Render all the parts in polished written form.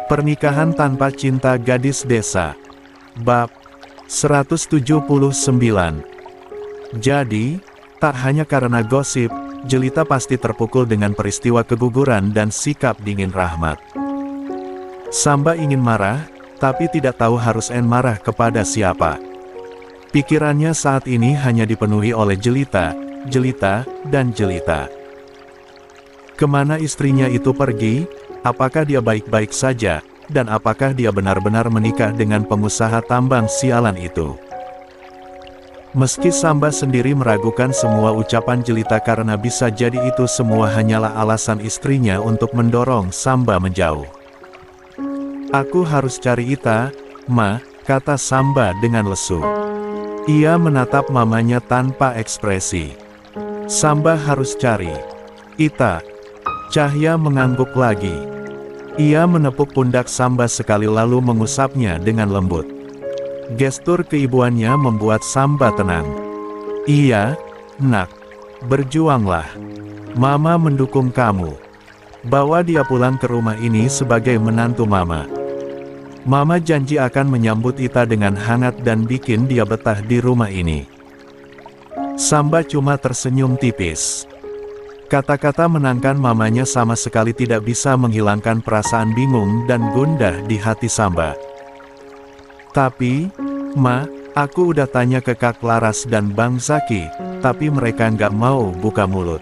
Pernikahan tanpa cinta gadis desa. Bab 179. Jadi, tak hanya karena gosip, Jelita pasti terpukul dengan peristiwa keguguran dan sikap dingin Rahmat. Samba ingin marah, tapi tidak tahu harus marah kepada siapa. Pikirannya saat ini hanya dipenuhi oleh Jelita, dan Jelita. Kemana istrinya itu pergi? Apakah dia baik-baik saja, dan apakah dia benar-benar menikah dengan pengusaha tambang sialan itu? Meski Samba sendiri meragukan semua ucapan Jelita karena bisa jadi itu semua hanyalah alasan istrinya untuk mendorong Samba menjauh. "Aku harus cari Ita, Ma," kata Samba dengan lesu. Ia menatap mamanya tanpa ekspresi. "Samba harus cari Ita." Cahya mengangguk lagi. Ia menepuk pundak Samba sekali lalu mengusapnya dengan lembut. Gestur keibuannya membuat Samba tenang. "Iya, nak. Berjuanglah. Mama mendukung kamu. Bawa dia pulang ke rumah ini sebagai menantu Mama. Mama janji akan menyambut Ita dengan hangat dan bikin dia betah di rumah ini." Samba cuma tersenyum tipis. Kata-kata menangkan mamanya sama sekali tidak bisa menghilangkan perasaan bingung dan gundah di hati Samba. "Tapi, Ma, aku udah tanya ke Kak Laras dan Bang Zaki, tapi mereka nggak mau buka mulut.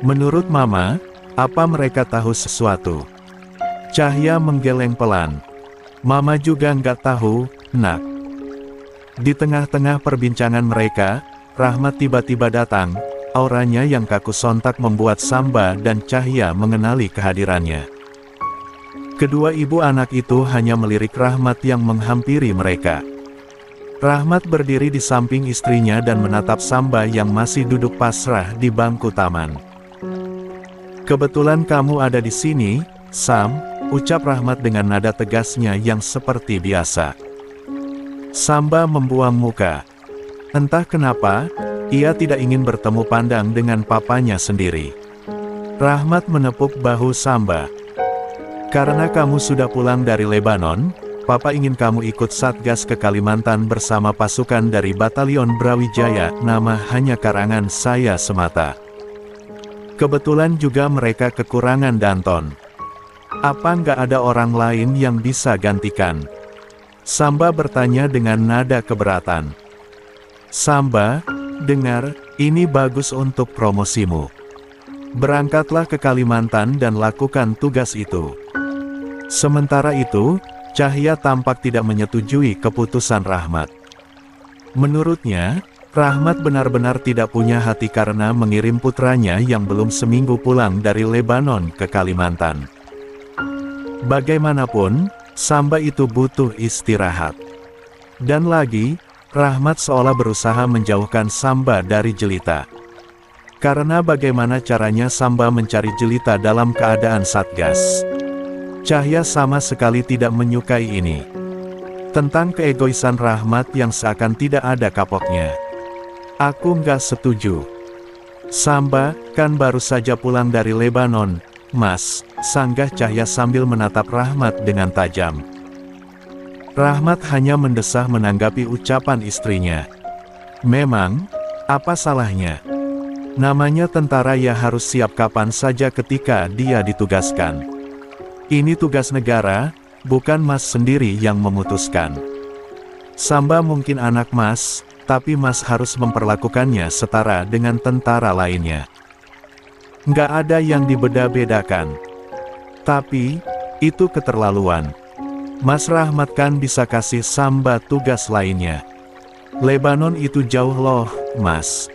Menurut Mama, apa mereka tahu sesuatu?" Cahya menggeleng pelan. "Mama juga nggak tahu, nak." Di tengah-tengah perbincangan mereka, Rahmat tiba-tiba datang. Auranya yang kaku sontak membuat Samba dan Cahya mengenali kehadirannya. Kedua ibu anak itu hanya melirik Rahmat yang menghampiri mereka. Rahmat berdiri di samping istrinya dan menatap Samba yang masih duduk pasrah di bangku taman. "Kebetulan kamu ada di sini, Sam," ucap Rahmat dengan nada tegasnya yang seperti biasa. Samba membuang muka. Entah kenapa, ia tidak ingin bertemu pandang dengan papanya sendiri. Rahmat menepuk bahu Samba. "Karena kamu sudah pulang dari Lebanon, Papa ingin kamu ikut Satgas ke Kalimantan bersama pasukan dari Batalion Brawijaya, nama hanya karangan saya semata. Kebetulan juga mereka kekurangan Danton. Apa nggak ada orang lain yang bisa gantikan?" Samba bertanya dengan nada keberatan. "Samba, dengar, ini bagus untuk promosimu. Berangkatlah ke Kalimantan dan lakukan tugas itu." Sementara itu, Cahya tampak tidak menyetujui keputusan Rahmat. Menurutnya, Rahmat benar-benar tidak punya hati karena mengirim putranya yang belum seminggu pulang dari Lebanon ke Kalimantan. Bagaimanapun, Samba itu butuh istirahat. Dan lagi, Rahmat seolah berusaha menjauhkan Samba dari Jelita. Karena bagaimana caranya Samba mencari Jelita dalam keadaan Satgas? Cahya sama sekali tidak menyukai ini. Tentang keegoisan Rahmat yang seakan tidak ada kapoknya. "Aku nggak setuju. Samba, kan baru saja pulang dari Lebanon, Mas," sanggah Cahya sambil menatap Rahmat dengan tajam. Rahmat hanya mendesah menanggapi ucapan istrinya. Memang, apa salahnya? Namanya tentara ya harus siap kapan saja ketika dia ditugaskan. Ini tugas negara, bukan Mas sendiri yang memutuskan. Samba mungkin anak Mas, tapi Mas harus memperlakukannya setara dengan tentara lainnya. Nggak ada yang dibeda-bedakan. Tapi, itu keterlaluan. Mas Rahmat kan bisa kasih Samba tugas lainnya. Lebanon itu jauh loh, Mas.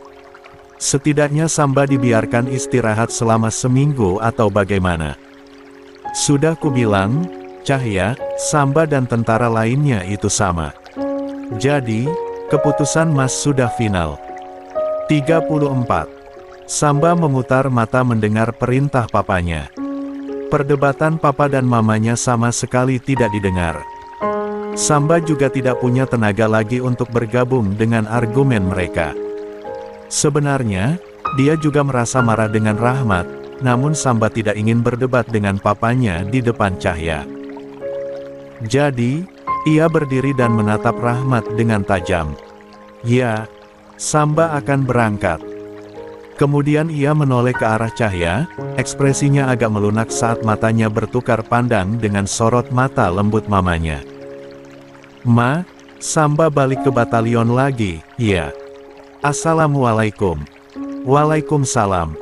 Setidaknya Samba dibiarkan istirahat selama seminggu atau bagaimana. Sudah kubilang, Cahya, Samba dan tentara lainnya itu sama. Jadi, keputusan Mas sudah final. 34. Samba memutar mata mendengar perintah papanya. Perdebatan papa dan mamanya sama sekali tidak didengar. Samba juga tidak punya tenaga lagi untuk bergabung dengan argumen mereka. Sebenarnya, dia juga merasa marah dengan Rahmat, namun Samba tidak ingin berdebat dengan papanya di depan Cahya. Jadi, ia berdiri dan menatap Rahmat dengan tajam. Ya, Samba akan berangkat. Kemudian ia menoleh ke arah Cahya, ekspresinya agak melunak saat matanya bertukar pandang dengan sorot mata lembut mamanya. Ma, Samba balik ke batalion lagi, ya. Assalamualaikum. Waalaikumsalam.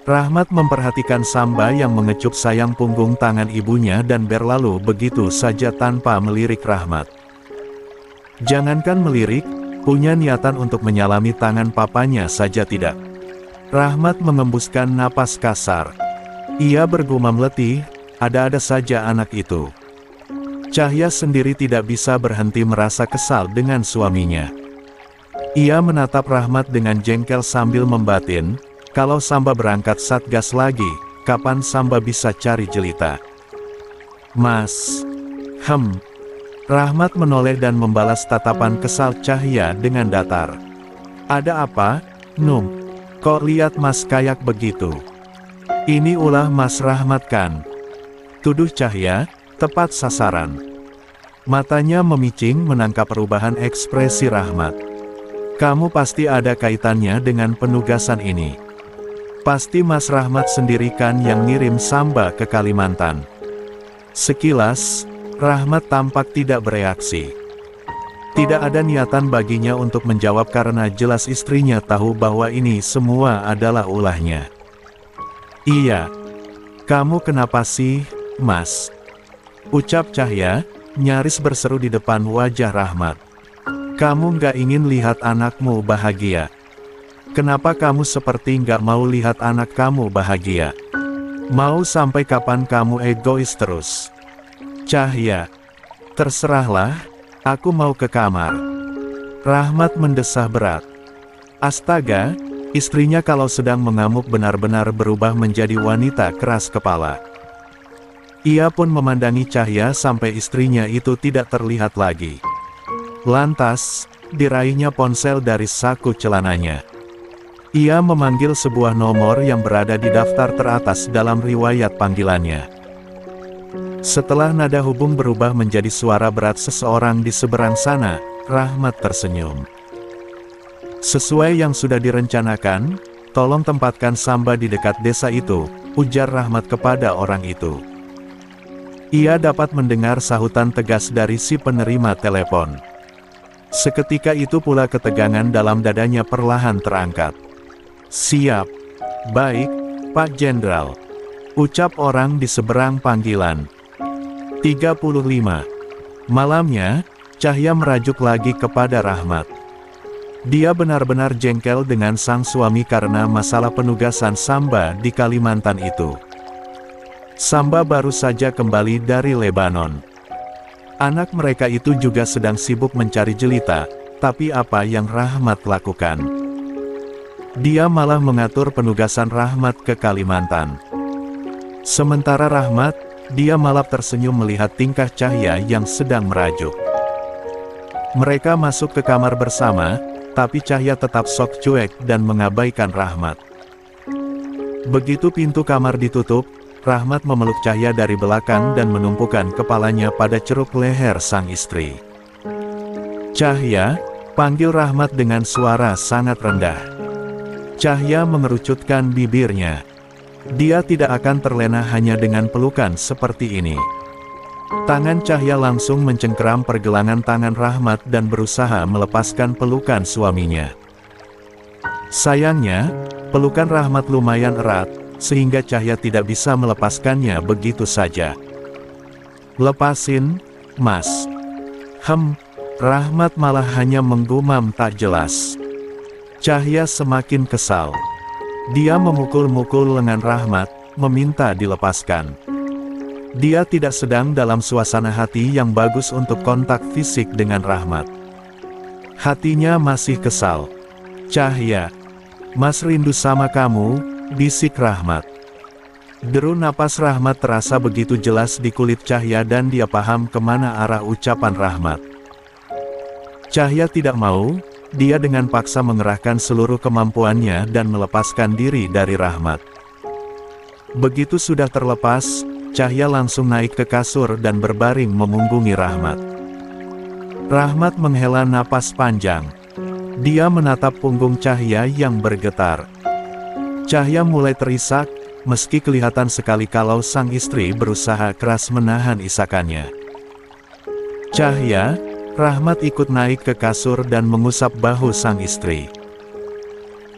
Rahmat memperhatikan Samba yang mengecup sayang punggung tangan ibunya dan berlalu begitu saja tanpa melirik Rahmat. Jangankan melirik, punya niatan untuk menyalami tangan papanya saja tidak. Rahmat mengembuskan napas kasar. Ia bergumam letih, ada-ada saja anak itu. Cahya sendiri tidak bisa berhenti merasa kesal dengan suaminya. Ia menatap Rahmat dengan jengkel sambil membatin, kalau Samba berangkat satgas lagi, kapan Samba bisa cari jelita? Mas. Rahmat menoleh dan membalas tatapan kesal Cahya dengan datar. Ada apa, Num? Kok lihat Mas kayak begitu? Ini ulah Mas Rahmat kan? Tuduh Cahya, tepat sasaran. Matanya memicing menangkap perubahan ekspresi Rahmat. Kamu pasti ada kaitannya dengan penugasan ini. Pasti Mas Rahmat sendiri kan yang ngirim Samba ke Kalimantan. Sekilas, Rahmat tampak tidak bereaksi. Tidak ada niatan baginya untuk menjawab karena jelas istrinya tahu bahwa ini semua adalah ulahnya. Iya. Kamu kenapa sih, Mas? Ucap Cahya, nyaris berseru di depan wajah Rahmat. Kamu nggak ingin lihat anakmu bahagia? Kenapa kamu seperti nggak mau lihat anak kamu bahagia? Mau sampai kapan kamu egois terus? Cahya, terserahlah. Aku mau ke kamar. Rahmat mendesah berat. Astaga, istrinya kalau sedang mengamuk benar-benar berubah menjadi wanita keras kepala. Ia pun memandangi Cahya sampai istrinya itu tidak terlihat lagi. Lantas, diraihnya ponsel dari saku celananya. Ia memanggil sebuah nomor yang berada di daftar teratas dalam riwayat panggilannya. Setelah nada hubung berubah menjadi suara berat seseorang di seberang sana, Rahmat tersenyum. Sesuai yang sudah direncanakan, tolong tempatkan Samba di dekat desa itu, ujar Rahmat kepada orang itu. Ia dapat mendengar sahutan tegas dari si penerima telepon. Seketika itu pula ketegangan dalam dadanya perlahan terangkat. Siap. Baik, Pak Jenderal. Ucap orang di seberang panggilan. 35. Malamnya, Cahya merajuk lagi kepada Rahmat. Dia benar-benar jengkel dengan sang suami karena masalah penugasan Samba di Kalimantan itu. Samba baru saja kembali dari Lebanon. Anak mereka itu juga sedang sibuk mencari jelita, tapi apa yang Rahmat lakukan? Dia malah mengatur penugasan Rahmat ke Kalimantan. Sementara Rahmat, dia malah tersenyum melihat tingkah Cahya yang sedang merajuk. Mereka masuk ke kamar bersama, tapi Cahya tetap sok cuek dan mengabaikan Rahmat. Begitu pintu kamar ditutup, Rahmat memeluk Cahya dari belakang dan menumpukan kepalanya pada ceruk leher sang istri. Cahya, panggil Rahmat dengan suara sangat rendah. Cahya mengerucutkan bibirnya. Dia tidak akan terlena hanya dengan pelukan seperti ini. Tangan Cahya langsung mencengkeram pergelangan tangan Rahmat dan berusaha melepaskan pelukan suaminya. Sayangnya, pelukan Rahmat lumayan erat, sehingga Cahya tidak bisa melepaskannya begitu saja. Lepasin, Mas. Rahmat malah hanya menggumam tak jelas. Cahya semakin kesal. Dia memukul-mukul lengan Rahmat, meminta dilepaskan. Dia tidak sedang dalam suasana hati yang bagus untuk kontak fisik dengan Rahmat. Hatinya masih kesal. Cahya, Mas rindu sama kamu, bisik Rahmat. Deru napas Rahmat terasa begitu jelas di kulit Cahya dan dia paham kemana arah ucapan Rahmat. Cahya tidak mau. Dia dengan paksa mengerahkan seluruh kemampuannya dan melepaskan diri dari Rahmat. Begitu sudah terlepas, Cahya langsung naik ke kasur dan berbaring memunggungi Rahmat. Rahmat menghela napas panjang. Dia menatap punggung Cahya yang bergetar. Cahya mulai terisak, meski kelihatan sekali kalau sang istri berusaha keras menahan isakannya. Cahya, Rahmat ikut naik ke kasur dan mengusap bahu sang istri.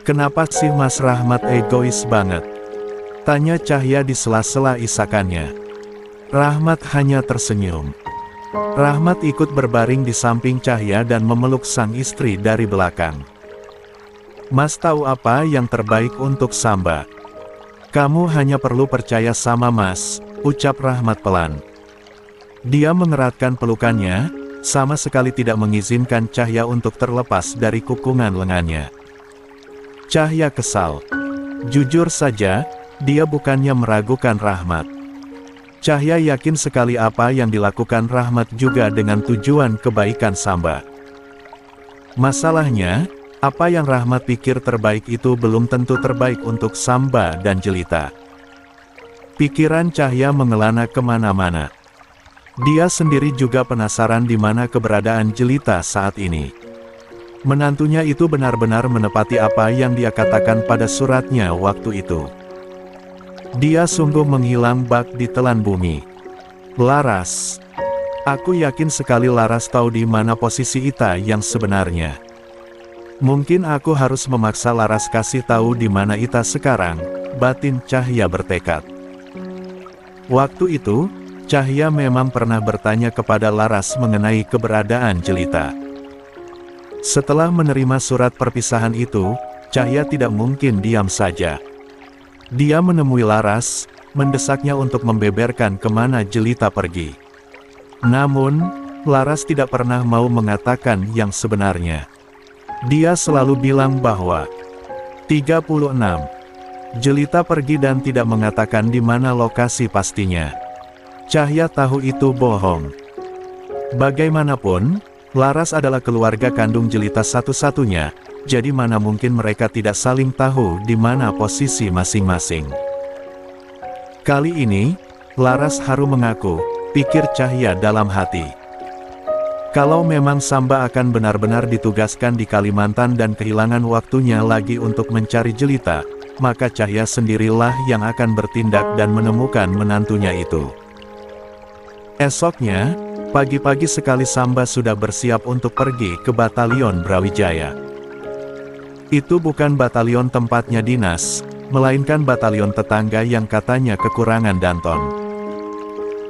"Kenapa sih Mas Rahmat egois banget?" tanya Cahya di sela-sela isakannya. Rahmat hanya tersenyum. Rahmat ikut berbaring di samping Cahya dan memeluk sang istri dari belakang. "Mas tahu apa yang terbaik untuk Samba. Kamu hanya perlu percaya sama Mas," ucap Rahmat pelan. Dia mengeratkan pelukannya, sama sekali tidak mengizinkan Cahya untuk terlepas dari kukungan lengannya. Cahya kesal. Jujur saja, dia bukannya meragukan Rahmat. Cahya yakin sekali apa yang dilakukan Rahmat juga dengan tujuan kebaikan Samba. Masalahnya, apa yang Rahmat pikir terbaik itu belum tentu terbaik untuk Samba dan Jelita. Pikiran Cahya mengelana kemana-mana. Dia sendiri juga penasaran di mana keberadaan Jelita saat ini. Menantunya itu benar-benar menepati apa yang dia katakan pada suratnya waktu itu. Dia sungguh menghilang bak di telan bumi. "Laras. Aku yakin sekali Laras tahu di mana posisi Ita yang sebenarnya. Mungkin aku harus memaksa Laras kasih tahu di mana Ita sekarang," batin Cahya bertekad. Waktu itu, Cahya memang pernah bertanya kepada Laras mengenai keberadaan Jelita. Setelah menerima surat perpisahan itu, Cahya tidak mungkin diam saja. Dia menemui Laras, mendesaknya untuk membeberkan kemana Jelita pergi. Namun, Laras tidak pernah mau mengatakan yang sebenarnya. Dia selalu bilang bahwa 36. Jelita pergi dan tidak mengatakan di mana lokasi pastinya. Cahya tahu itu bohong. Bagaimanapun, Laras adalah keluarga kandung Jelita satu-satunya, jadi mana mungkin mereka tidak saling tahu di mana posisi masing-masing. Kali ini, Laras haru mengaku, pikir Cahya dalam hati. Kalau memang Samba akan benar-benar ditugaskan di Kalimantan dan kehilangan waktunya lagi untuk mencari Jelita, maka Cahya sendirilah yang akan bertindak dan menemukan menantunya itu. Esoknya, pagi-pagi sekali Samba sudah bersiap untuk pergi ke Batalion Brawijaya. Itu bukan batalion tempatnya dinas, melainkan batalion tetangga yang katanya kekurangan Danton.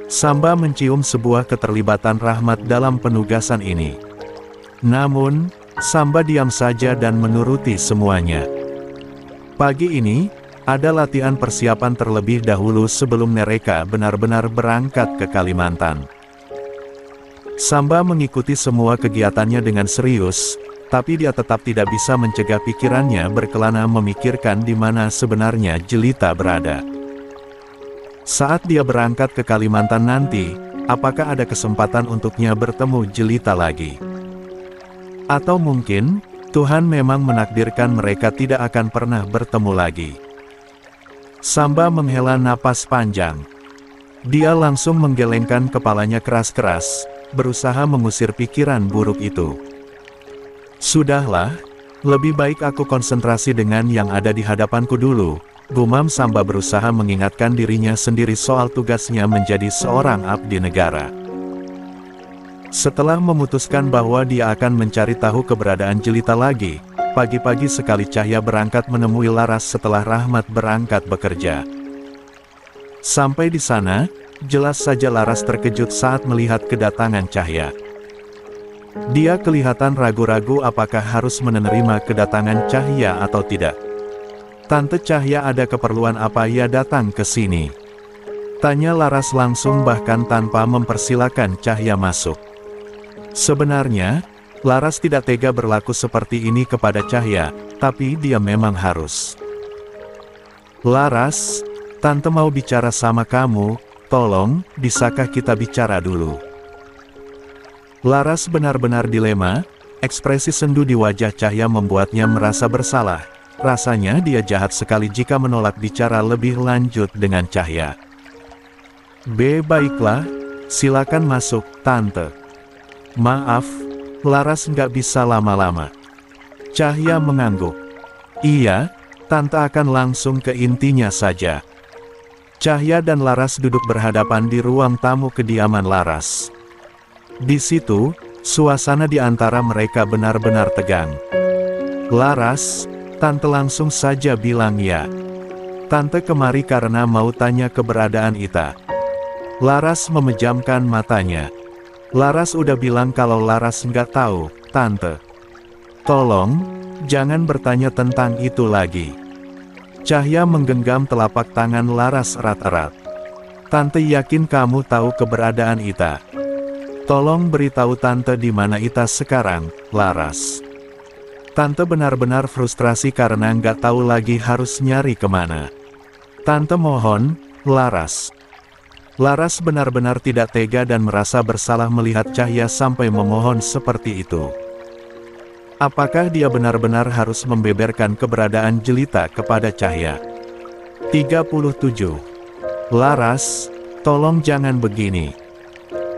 Samba mencium sebuah keterlibatan Rahmat dalam penugasan ini. Namun, Samba diam saja dan menuruti semuanya. Pagi ini, ada latihan persiapan terlebih dahulu sebelum mereka benar-benar berangkat ke Kalimantan. Samba mengikuti semua kegiatannya dengan serius, tapi dia tetap tidak bisa mencegah pikirannya berkelana memikirkan di mana sebenarnya Jelita berada. Saat dia berangkat ke Kalimantan nanti, apakah ada kesempatan untuknya bertemu Jelita lagi? Atau mungkin, Tuhan memang menakdirkan mereka tidak akan pernah bertemu lagi. Samba menghela napas panjang. Dia langsung menggelengkan kepalanya keras-keras, berusaha mengusir pikiran buruk itu. "Sudahlah, lebih baik aku konsentrasi dengan yang ada di hadapanku dulu," gumam Samba berusaha mengingatkan dirinya sendiri soal tugasnya menjadi seorang abdi negara. Setelah memutuskan bahwa dia akan mencari tahu keberadaan Jelita lagi, pagi-pagi sekali Cahya berangkat menemui Laras setelah Rahmat berangkat bekerja. Sampai di sana, jelas saja Laras terkejut saat melihat kedatangan Cahya. Dia kelihatan ragu-ragu apakah harus menerima kedatangan Cahya atau tidak. "Tante Cahya ada keperluan apa ya datang ke sini?" tanya Laras langsung bahkan tanpa mempersilakan Cahya masuk. Sebenarnya, Laras tidak tega berlaku seperti ini kepada Cahya, tapi dia memang harus. "Laras, Tante mau bicara sama kamu, tolong, bisakah kita bicara dulu?" Laras benar-benar dilema, ekspresi sendu di wajah Cahya membuatnya merasa bersalah. Rasanya dia jahat sekali jika menolak bicara lebih lanjut dengan Cahya. Baiklah, silakan masuk, Tante. Maaf, Laras nggak bisa lama-lama. Cahya mengangguk. Iya, Tante akan langsung ke intinya saja. Cahya dan Laras duduk berhadapan di ruang tamu kediaman Laras. Di situ, suasana di antara mereka benar-benar tegang. Laras, Tante langsung saja bilang ya. Tante kemari karena mau tanya keberadaan Ita. Laras memejamkan matanya. Laras udah bilang kalau Laras nggak tahu, Tante. Tolong, jangan bertanya tentang itu lagi. Cahya menggenggam telapak tangan Laras erat-erat. Tante yakin kamu tahu keberadaan Ita. Tolong beritahu Tante di mana Ita sekarang, Laras. Tante benar-benar frustrasi karena nggak tahu lagi harus nyari kemana. Tante mohon, Laras. Laras benar-benar tidak tega dan merasa bersalah melihat Cahya sampai memohon seperti itu. Apakah dia benar-benar harus membeberkan keberadaan Jelita kepada Cahya? 37. Laras, tolong jangan begini.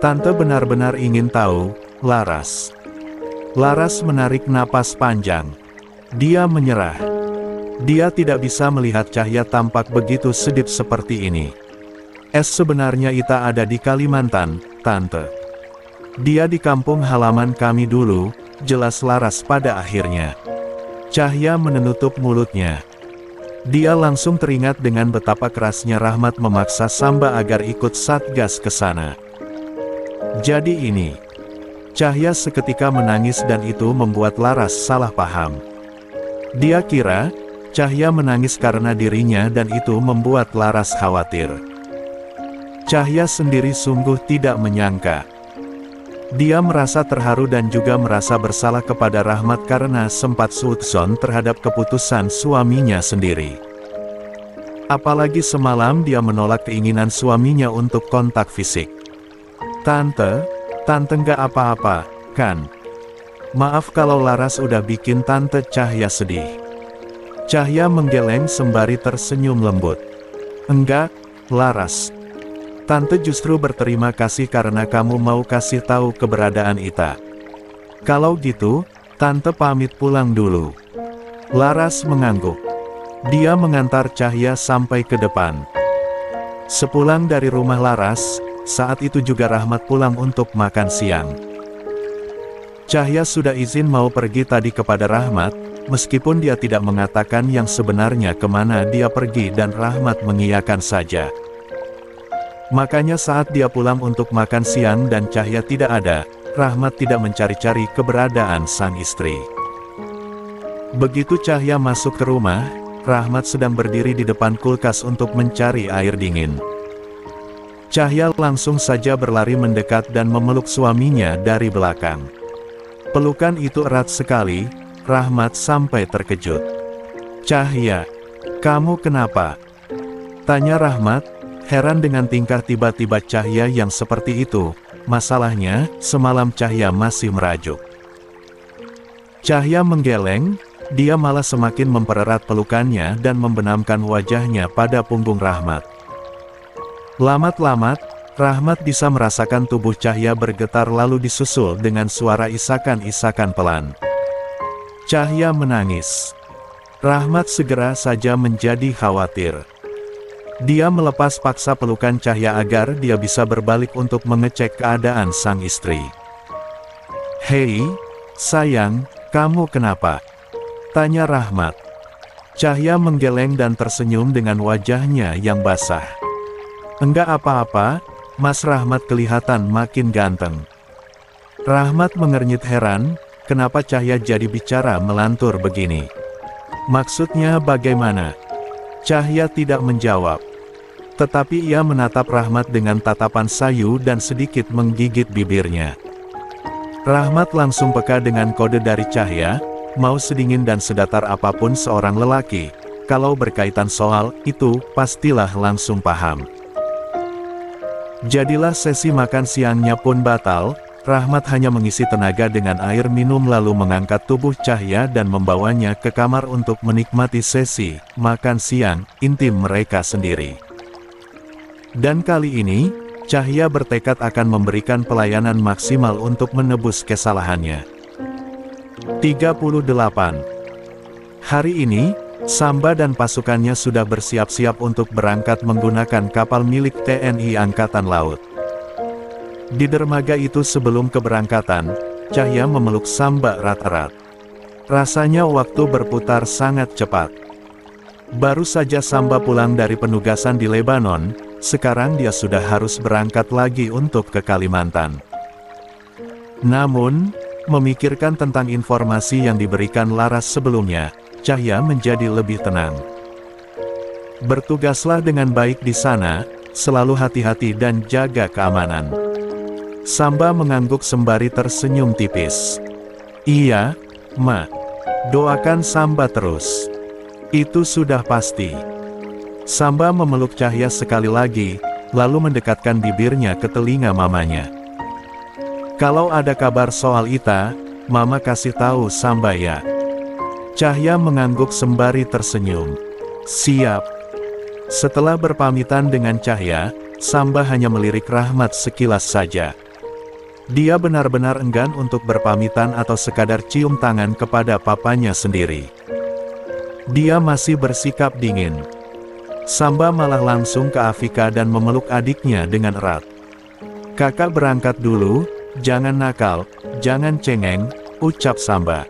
Tante benar-benar ingin tahu, Laras. Laras menarik napas panjang. Dia menyerah. Dia tidak bisa melihat Cahya tampak begitu sedih seperti ini. Sebenarnya Ita ada di Kalimantan, Tante. Dia di kampung halaman kami dulu, jelas Laras pada akhirnya. Cahya menutup mulutnya. Dia langsung teringat dengan betapa kerasnya Rahmat memaksa Samba agar ikut Satgas ke sana. Jadi ini. Cahya seketika menangis dan itu membuat Laras salah paham. Dia kira, Cahya menangis karena dirinya dan itu membuat Laras khawatir. Cahya sendiri sungguh tidak menyangka. Dia merasa terharu dan juga merasa bersalah kepada Rahmat karena sempat suudzon terhadap keputusan suaminya sendiri. Apalagi semalam dia menolak keinginan suaminya untuk kontak fisik. Tante nggak apa-apa, kan? Maaf kalau Laras udah bikin Tante Cahya sedih. Cahya menggeleng sembari tersenyum lembut. Enggak, Laras. Tante justru berterima kasih karena kamu mau kasih tahu keberadaan Ita. Kalau gitu, Tante pamit pulang dulu. Laras mengangguk. Dia mengantar Cahya sampai ke depan. Sepulang dari rumah Laras, saat itu juga Rahmat pulang untuk makan siang. Cahya sudah izin mau pergi tadi kepada Rahmat, meskipun dia tidak mengatakan yang sebenarnya kemana dia pergi dan Rahmat mengiyakan saja. Makanya saat dia pulang untuk makan siang dan Cahya tidak ada, Rahmat tidak mencari-cari keberadaan sang istri. Begitu Cahya masuk ke rumah, Rahmat sedang berdiri di depan kulkas untuk mencari air dingin. Cahya langsung saja berlari mendekat dan memeluk suaminya dari belakang. Pelukan itu erat sekali, Rahmat sampai terkejut. Cahya, kamu kenapa? Tanya Rahmat. Heran dengan tingkah tiba-tiba Cahya yang seperti itu. Masalahnya, semalam Cahya masih merajuk. Cahya menggeleng, dia malah semakin mempererat pelukannya dan membenamkan wajahnya pada punggung Rahmat. Lamat-lamat, Rahmat bisa merasakan tubuh Cahya bergetar lalu disusul dengan suara isakan-isakan pelan. Cahya menangis. Rahmat segera saja menjadi khawatir. Dia melepas paksa pelukan Cahya agar dia bisa berbalik untuk mengecek keadaan sang istri. Hei, sayang, kamu kenapa? Tanya Rahmat. Cahya menggeleng dan tersenyum dengan wajahnya yang basah. Enggak apa-apa, Mas Rahmat kelihatan makin ganteng. Rahmat mengernyit heran, kenapa Cahya jadi bicara melantur begini? Maksudnya bagaimana? Cahya tidak menjawab. Tetapi ia menatap Rahmat dengan tatapan sayu dan sedikit menggigit bibirnya. Rahmat langsung peka dengan kode dari Cahya, mau sedingin dan sedatar apapun seorang lelaki, kalau berkaitan soal itu, pastilah langsung paham. Jadilah sesi makan siangnya pun batal, Rahmat hanya mengisi tenaga dengan air minum lalu mengangkat tubuh Cahya dan membawanya ke kamar untuk menikmati sesi makan siang intim mereka sendiri. Dan kali ini, Cahya bertekad akan memberikan pelayanan maksimal untuk menebus kesalahannya. 38. Hari ini, Samba dan pasukannya sudah bersiap-siap untuk berangkat menggunakan kapal milik TNI Angkatan Laut. Di dermaga itu sebelum keberangkatan, Cahya memeluk Samba erat-erat. Rasanya waktu berputar sangat cepat. Baru saja Samba pulang dari penugasan di Lebanon, sekarang dia sudah harus berangkat lagi untuk ke Kalimantan. Namun, memikirkan tentang informasi yang diberikan Laras sebelumnya, Cahya menjadi lebih tenang. Bertugaslah dengan baik di sana, selalu hati-hati dan jaga keamanan. Samba mengangguk sembari tersenyum tipis. Iya, Ma. Doakan Samba terus. Itu sudah pasti. Samba memeluk Cahya sekali lagi, lalu mendekatkan bibirnya ke telinga mamanya. Kalau ada kabar soal Ita, Mama kasih tahu Samba ya. Cahya mengangguk sembari tersenyum. Siap. Setelah berpamitan dengan Cahya, Samba hanya melirik Rahmat sekilas saja. Dia benar-benar enggan untuk berpamitan atau sekadar cium tangan kepada papanya sendiri. Dia masih bersikap dingin. Samba malah langsung ke Afika dan memeluk adiknya dengan erat. Kakak berangkat dulu, jangan nakal, jangan cengeng, ucap Samba.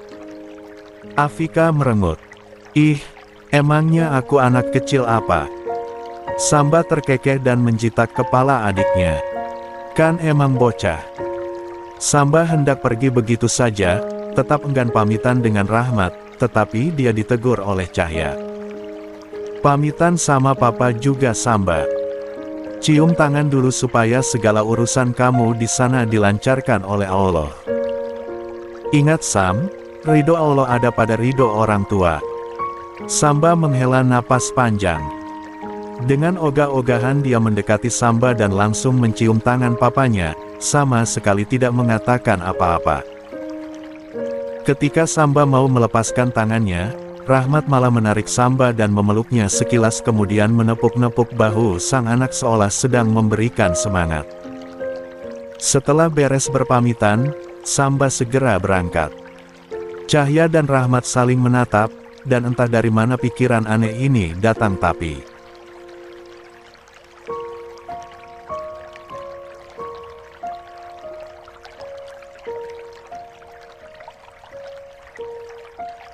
Afika merengut. Ih, emangnya aku anak kecil apa? Samba terkekeh dan menjitak kepala adiknya. Kan emang bocah. Samba hendak pergi begitu saja, tetap enggan pamitan dengan Rahmat, tetapi dia ditegur oleh Cahya. Pamitan sama papa juga Samba. Cium tangan dulu supaya segala urusan kamu di sana dilancarkan oleh Allah. Ingat Sam, ridho Allah ada pada ridho orang tua. Samba menghela napas panjang. Dengan ogah-ogahan dia mendekati Samba dan langsung mencium tangan papanya, sama sekali tidak mengatakan apa-apa. Ketika Samba mau melepaskan tangannya, Rahmat malah menarik Samba dan memeluknya sekilas kemudian menepuk-nepuk bahu sang anak seolah sedang memberikan semangat. Setelah beres berpamitan, Samba segera berangkat. Cahya dan Rahmat saling menatap, dan entah dari mana pikiran aneh ini datang tapi